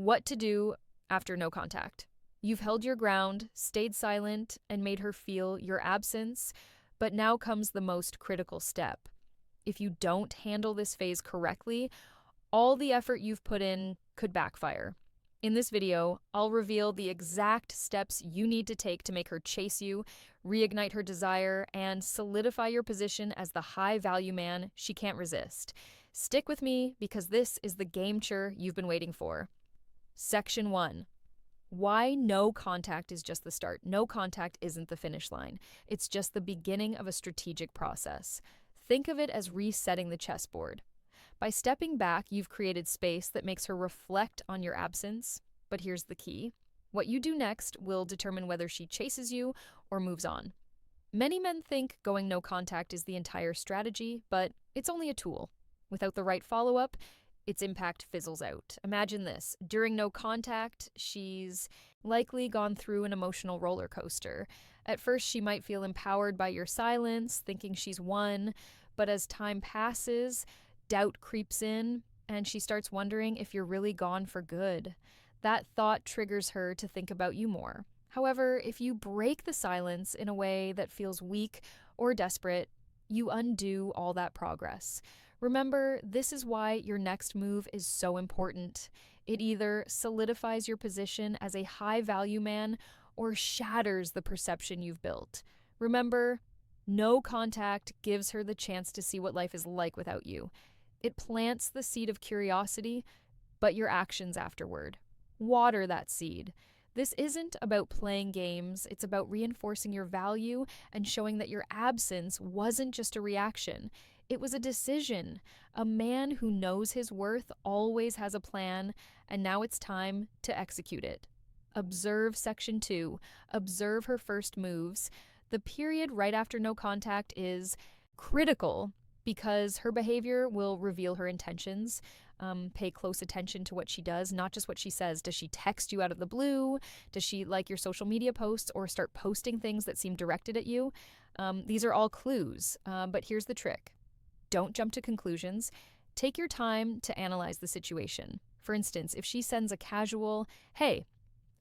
What to do after no contact. You've held your ground, stayed silent, and made her feel your absence, but now comes the most critical step. If you don't handle this phase correctly, all the effort you've put in could backfire. In this video, I'll reveal the exact steps you need to take to make her chase you, reignite her desire, and solidify your position as the high-value man she can't resist. Stick with me because this is the game-changer you've been waiting for. Section 1. Why no contact is just the start. No contact isn't the finish line. It's just the beginning of a strategic process. Think of it as resetting the chessboard. By stepping back, you've created space that makes her reflect on your absence. But here's the key. What you do next will determine whether she chases you or moves on. Many men think going no contact is the entire strategy, but it's only a tool. Without the right follow-up, its impact fizzles out. Imagine this. During no contact, she's likely gone through an emotional roller coaster. At first, she might feel empowered by your silence, thinking she's won, but as time passes, doubt creeps in, and she starts wondering if you're really gone for good. That thought triggers her to think about you more. However, if you break the silence in a way that feels weak or desperate, you undo all that progress. Remember, this is why your next move is so important. It either solidifies your position as a high-value man or shatters the perception you've built. Remember, no contact gives her the chance to see what life is like without you. It plants the seed of curiosity, but your actions afterward. Water that seed. This isn't about playing games, it's about reinforcing your value and showing that your absence wasn't just a reaction. It was a decision. A man who knows his worth always has a plan, and now it's time to execute it. Observe Section 2. Observe her first moves. The period right after no contact is critical because her behavior will reveal her intentions. Pay close attention to what she does, not just what she says. Does she text you out of the blue? Does she like your social media posts or start posting things that seem directed at you? These are all clues, but here's the trick. Don't jump to conclusions. Take your time to analyze the situation. For instance, if she sends a casual, "Hey,"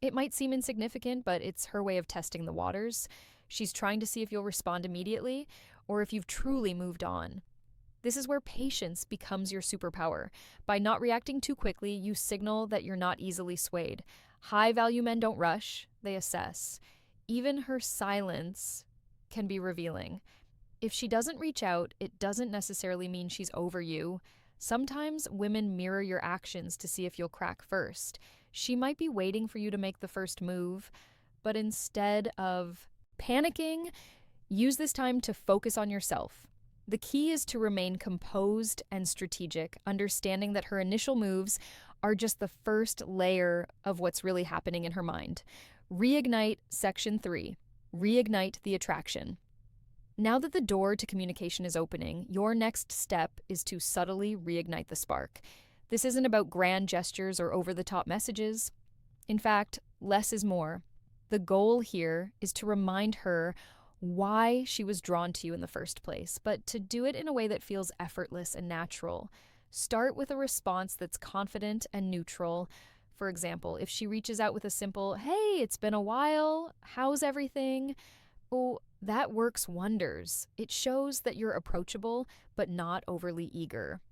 it might seem insignificant, but it's her way of testing the waters. She's trying to see if you'll respond immediately or if you've truly moved on. This is where patience becomes your superpower. By not reacting too quickly, you signal that you're not easily swayed. High-value men don't rush, they assess. Even her silence can be revealing. If she doesn't reach out, it doesn't necessarily mean she's over you. Sometimes women mirror your actions to see if you'll crack first. She might be waiting for you to make the first move, but instead of panicking, use this time to focus on yourself. The key is to remain composed and strategic, understanding that her initial moves are just the first layer of what's really happening in her mind. Reignite Section 3. Reignite the attraction. Now that the door to communication is opening, your next step is to subtly reignite the spark. This isn't about grand gestures or over-the-top messages. In fact, less is more. The goal here is to remind her why she was drawn to you in the first place, but to do it in a way that feels effortless and natural. Start with a response that's confident and neutral. For example, if she reaches out with a simple, "Hey, it's been a while, how's everything?" Oh, that works wonders. It shows that you're approachable, but not overly eager.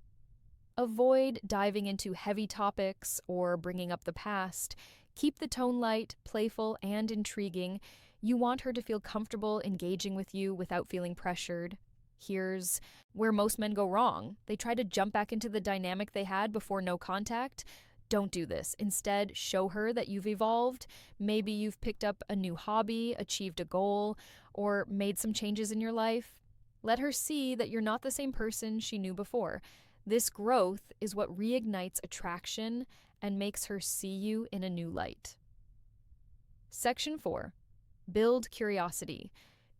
Avoid diving into heavy topics or bringing up the past. Keep the tone light, playful, and intriguing. You want her to feel comfortable engaging with you without feeling pressured. Here's where most men go wrong. They try to jump back into the dynamic they had before no contact. Don't do this. Instead, show her that you've evolved. Maybe you've picked up a new hobby, achieved a goal, or made some changes in your life. Let her see that you're not the same person she knew before. This growth is what reignites attraction and makes her see you in a new light. Section 4. Build curiosity.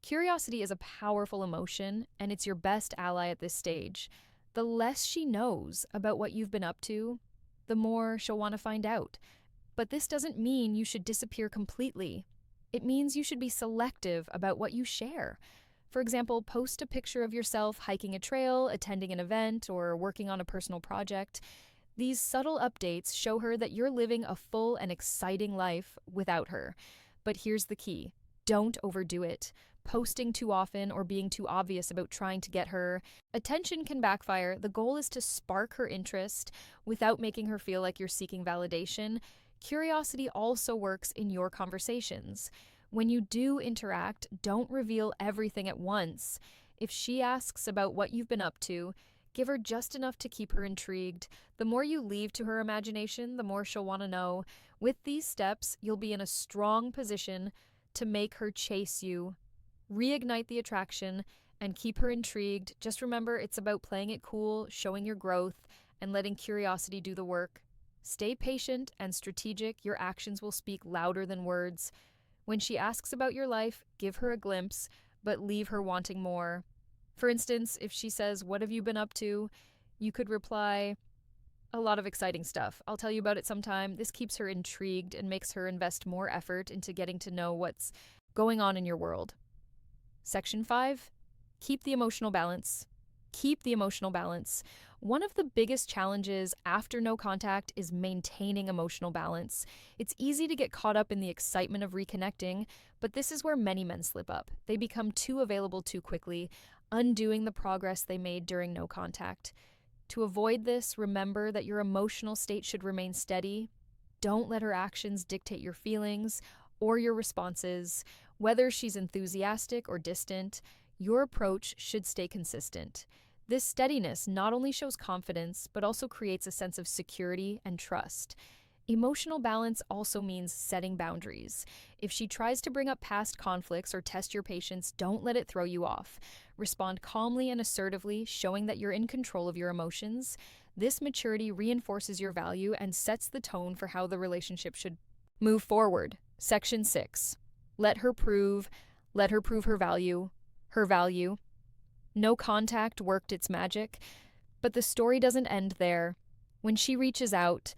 Curiosity is a powerful emotion, and it's your best ally at this stage. The less she knows about what you've been up to, the more she'll want to find out. But this doesn't mean you should disappear completely. It means you should be selective about what you share. For example, post a picture of yourself hiking a trail, attending an event, or working on a personal project. These subtle updates show her that you're living a full and exciting life without her. But here's the key: don't overdo it. Posting too often or being too obvious about trying to get her attention can backfire. The goal is to spark her interest without making her feel like you're seeking validation. Curiosity also works in your conversations. When you do interact, don't reveal everything at once. If she asks about what you've been up to, give her just enough to keep her intrigued. The more you leave to her imagination, the more she'll want to know. With these steps, you'll be in a strong position to make her chase you, reignite the attraction, and keep her intrigued. Just remember, it's about playing it cool, showing your growth, and letting curiosity do the work. Stay patient and strategic. Your actions will speak louder than words. When she asks about your life, give her a glimpse, but leave her wanting more. For instance, if she says, "What have you been up to?" you could reply, "A lot of exciting stuff. I'll tell you about it sometime." This keeps her intrigued and makes her invest more effort into getting to know what's going on in your world. Section 5, keep the emotional balance. Keep the emotional balance. One of the biggest challenges after no contact is maintaining emotional balance. It's easy to get caught up in the excitement of reconnecting, but this is where many men slip up. They become too available too quickly, undoing the progress they made during no contact. To avoid this, remember that your emotional state should remain steady. Don't let her actions dictate your feelings or your responses. Whether she's enthusiastic or distant, your approach should stay consistent. This steadiness not only shows confidence, but also creates a sense of security and trust. Emotional balance also means setting boundaries. If she tries to bring up past conflicts or test your patience, don't let it throw you off. Respond calmly and assertively, showing that you're in control of your emotions. This maturity reinforces your value and sets the tone for how the relationship should move forward. Section 6. Let her prove her value. Her value. No contact worked its magic, but the story doesn't end there. When she reaches out,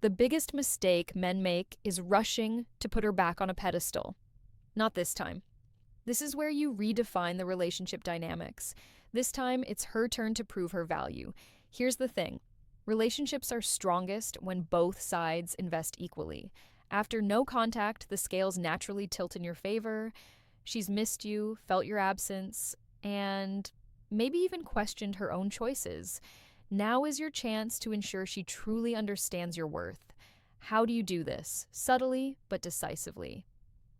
the biggest mistake men make is rushing to put her back on a pedestal. Not this time. This is where you redefine the relationship dynamics. This time, it's her turn to prove her value. Here's the thing: relationships are strongest when both sides invest equally. After no contact, the scales naturally tilt in your favor. She's missed you, felt your absence, and maybe even questioned her own choices. Now is your chance to ensure she truly understands your worth. How do you do this? Subtly, but decisively.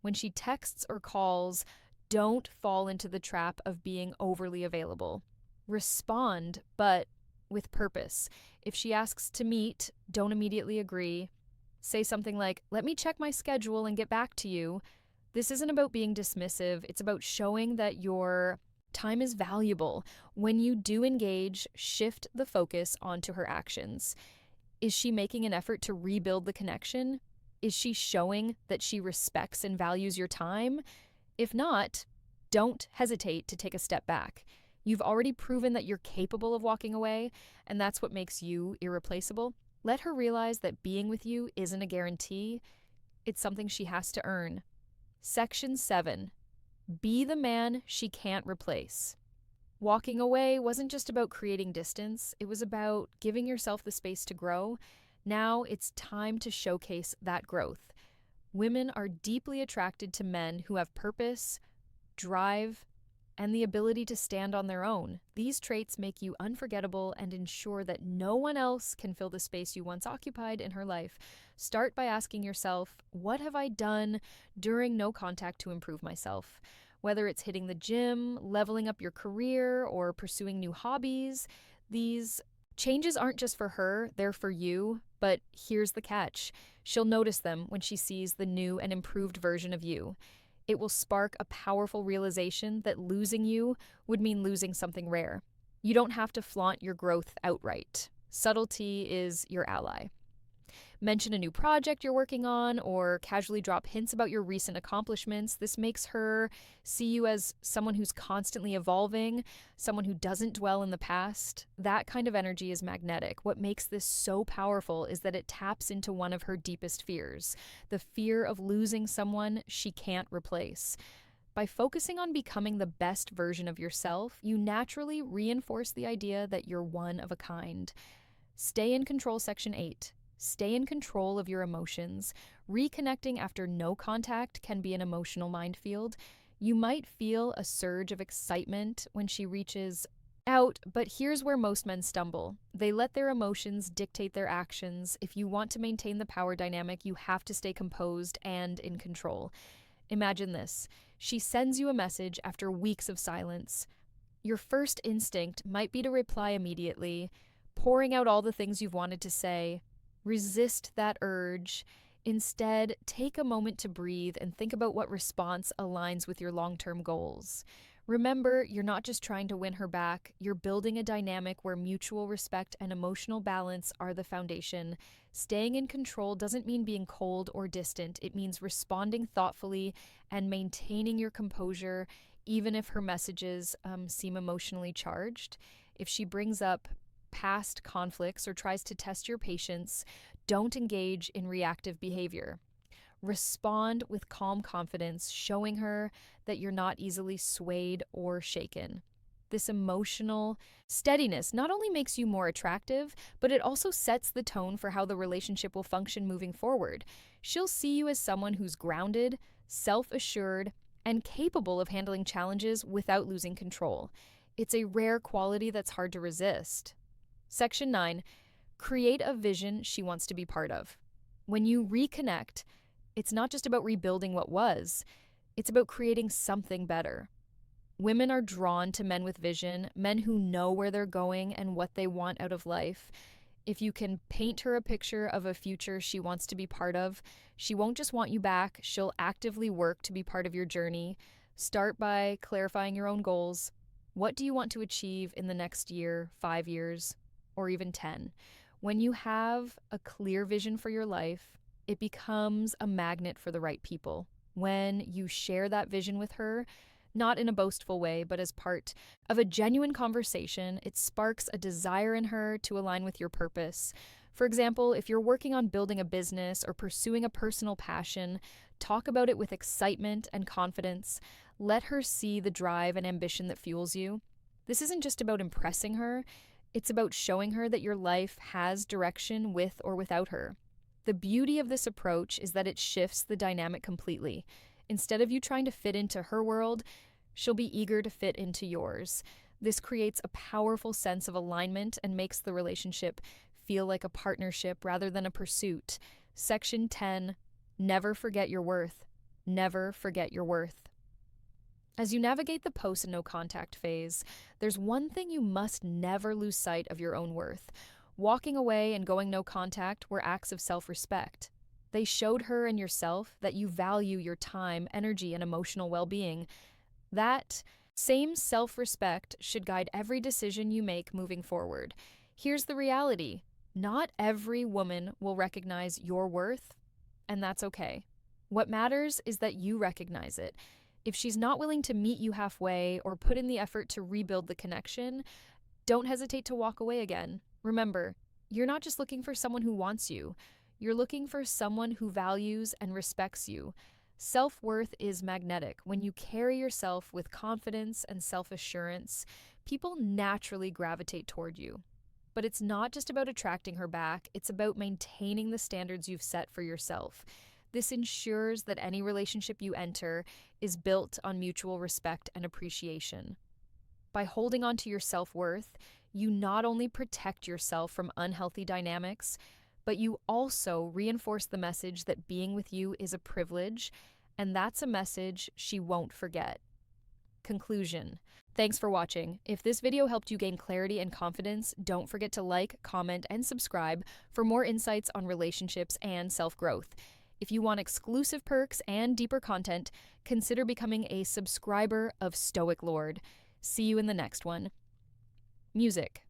When she texts or calls, don't fall into the trap of being overly available. Respond, but with purpose. If she asks to meet, don't immediately agree. Say something like, "Let me check my schedule and get back to you." This isn't about being dismissive, it's about showing that your time is valuable. When you do engage, shift the focus onto her actions. Is she making an effort to rebuild the connection? Is she showing that she respects and values your time? If not, don't hesitate to take a step back. You've already proven that you're capable of walking away, and that's what makes you irreplaceable. Let her realize that being with you isn't a guarantee, it's something she has to earn. Section 7. Be the man she can't replace. Walking away wasn't just about creating distance, it was about giving yourself the space to grow. Now it's time to showcase that growth. Women are deeply attracted to men who have purpose, drive, and the ability to stand on their own. These traits make you unforgettable and ensure that no one else can fill the space you once occupied in her life. Start by asking yourself, what have I done during no contact to improve myself? Whether it's hitting the gym, leveling up your career, or pursuing new hobbies, these changes aren't just for her, they're for you. But here's the catch: she'll notice them when she sees the new and improved version of you. It will spark a powerful realization that losing you would mean losing something rare. You don't have to flaunt your growth outright. Subtlety is your ally. Mention a new project you're working on or casually drop hints about your recent accomplishments. This makes her see you as someone who's constantly evolving, someone who doesn't dwell in the past. That kind of energy is magnetic. What makes this so powerful is that it taps into one of her deepest fears, the fear of losing someone she can't replace. By focusing on becoming the best version of yourself, you naturally reinforce the idea that you're one of a kind. Stay in control, section 8. Stay in control of your emotions. Reconnecting after no contact can be an emotional minefield. You might feel a surge of excitement when she reaches out, but here's where most men stumble. They let their emotions dictate their actions. If you want to maintain the power dynamic, you have to stay composed and in control. Imagine this. She sends you a message after weeks of silence. Your first instinct might be to reply immediately, pouring out all the things you've wanted to say. Resist that urge. Instead, take a moment to breathe and think about what response aligns with your long-term goals. Remember, you're not just trying to win her back, you're building a dynamic where mutual respect and emotional balance are the foundation. Staying in control doesn't mean being cold or distant. It means responding thoughtfully and maintaining your composure, even if her messages seem emotionally charged. If she brings up past conflicts or tries to test your patience, don't engage in reactive behavior. Respond with calm confidence, showing her that you're not easily swayed or shaken. This emotional steadiness not only makes you more attractive, but it also sets the tone for how the relationship will function moving forward. She'll see you as someone who's grounded, self-assured, and capable of handling challenges without losing control. It's a rare quality that's hard to resist. Section 9. Create a vision she wants to be part of. When you reconnect, it's not just about rebuilding what was, it's about creating something better. Women are drawn to men with vision, men who know where they're going and what they want out of life. If you can paint her a picture of a future she wants to be part of, she won't just want you back, she'll actively work to be part of your journey. Start by clarifying your own goals. What do you want to achieve in the next year, 5 years, or even 10? When you have a clear vision for your life, it becomes a magnet for the right people. When you share that vision with her, not in a boastful way, but as part of a genuine conversation, it sparks a desire in her to align with your purpose. For example, if you're working on building a business or pursuing a personal passion, talk about it with excitement and confidence. Let her see the drive and ambition that fuels you. This isn't just about impressing her, it's about showing her that your life has direction with or without her. The beauty of this approach is that it shifts the dynamic completely. Instead of you trying to fit into her world, she'll be eager to fit into yours. This creates a powerful sense of alignment and makes the relationship feel like a partnership rather than a pursuit. Section 10. Never forget your worth. Never forget your worth. As you navigate the post and no contact phase, there's one thing you must never lose sight of: your own worth. Walking away and going no contact were acts of self-respect. They showed her and yourself that you value your time, energy, and emotional well-being. That same self-respect should guide every decision you make moving forward. Here's the reality: not every woman will recognize your worth, and that's okay. What matters is that you recognize it. If she's not willing to meet you halfway or put in the effort to rebuild the connection, don't hesitate to walk away again. Remember, you're not just looking for someone who wants you. You're looking for someone who values and respects you. Self-worth is magnetic. When you carry yourself with confidence and self-assurance, people naturally gravitate toward you. But it's not just about attracting her back, it's about maintaining the standards you've set for yourself. This ensures that any relationship you enter is built on mutual respect and appreciation. By holding on to your self-worth, you not only protect yourself from unhealthy dynamics, but you also reinforce the message that being with you is a privilege, and that's a message she won't forget. Conclusion. Thanks for watching. If this video helped you gain clarity and confidence, don't forget to like, comment, and subscribe for more insights on relationships and self-growth. If you want exclusive perks and deeper content, consider becoming a subscriber of Stoic Lord. See you in the next one. Music.